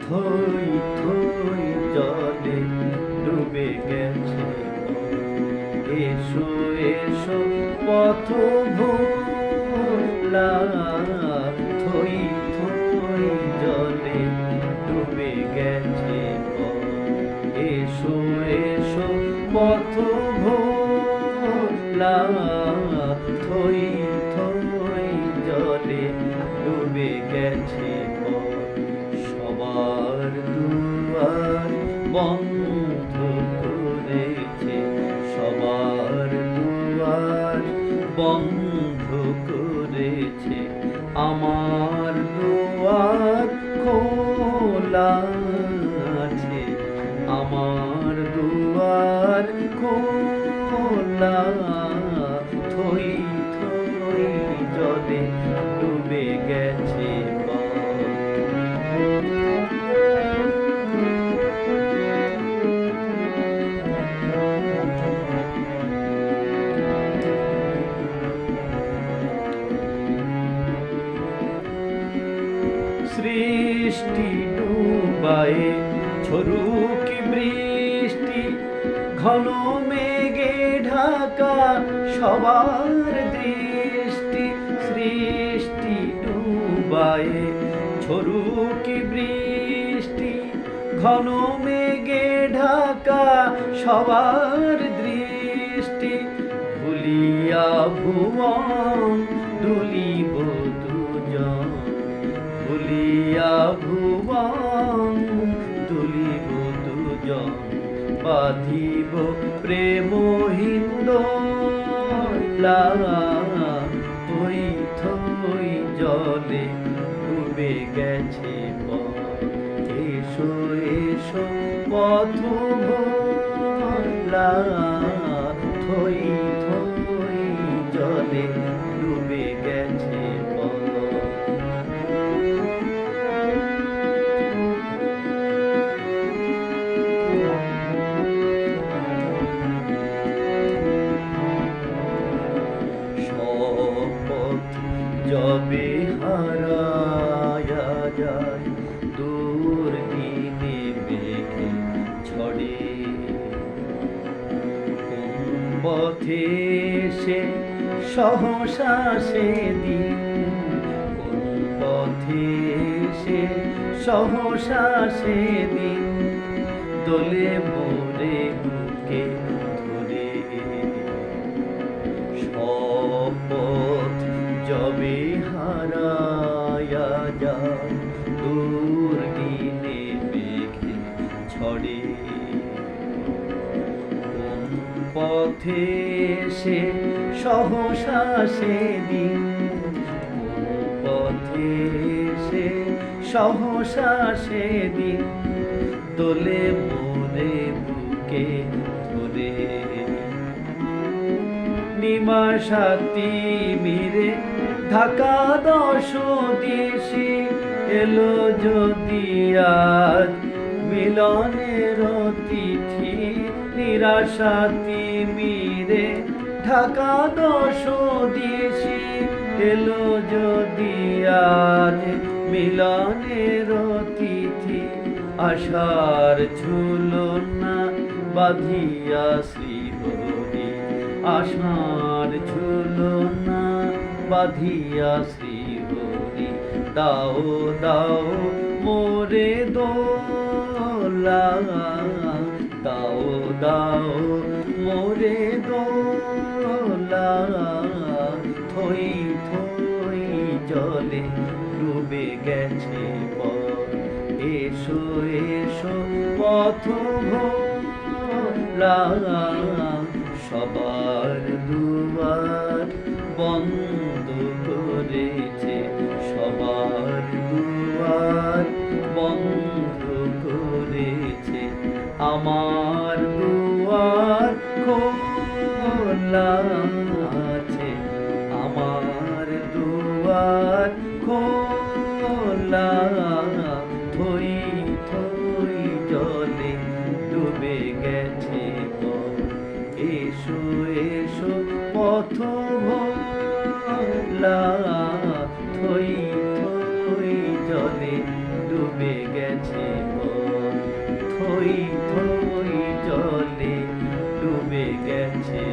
থই থই জলে ডুবে গেছে এসো এসো পথ ভোলা থই থই জলে ডুবে গেছে এসো এসো পথ ভোলা থই থই জলে ডুবে গেছে সবার দুয়ার বন্ধ করেছে সবার দুয়ার বন্ধ করেছে আমার দুয়ার খোলা আছে আমার দুয়ার খোলা থই থই জলে ডুবে গেছে সৃষ্টি ডুবায়ে ঝরুক বৃষ্টি ঘন মেঘে ঢাকা সবার দৃষ্টি সৃষ্টি ডুবায়ে ঝরুক বৃষ্টি ঘন মেঘে ঢাকা সবার দৃষ্টি ভুলিয়া ভুবন দুলিব দুজন ভুলিয়া ভুবন দুলিব দুজন বাঁধিব প্রেম হিন্দোলা থই থই জলে ডুবে গেছে এসো এসো পথ ভোলা থই থই জলে ডুবে গেছে যবে হারায়া যায় দূর দিনে মেঘে ছড়ে কোন পথে সে সহসা সেদিন কোন পথে সে সহসা সেদিন দোলে মোরে বুকে ধরে শপথ যবে হারায়া যায় দূর দিনে মেঘে ছড়ে কোন পথে সে সহসা সেদিন কোন পথে সে সহসা সেদিন দোলে মোরে বুকে ধরে নিমাশাতি মিরে ঢাকা দশ দেশে এলো যদি আজ মিলনের তিথি নিরাশাতি মিরে ঢাকা দশ দেশে এলো যদি আজ মিলনের তিথি আশার ঝুলনা বাঁধিয়া শ্রীহরি আশার ঝুলনা বাঁধিয়া শ্রীহরি দাও দাও মোরে দোলা দাও দাও মোরে দোলা থই থই জলে ডুবে গেছে এসো এসো পথ ভোলা সবার দুয়ার বন্ধ করেছে সবার দুয়ার বন্ধ করেছে আমার দুয়ার খোলা আছে আমার দুয়ার খোলা থই থই জলে ডুবে গেছে এসো এসো পথ মেলা থই থই জলে ডুবে গেছে মন, থই থই জলে ডুবে গেছে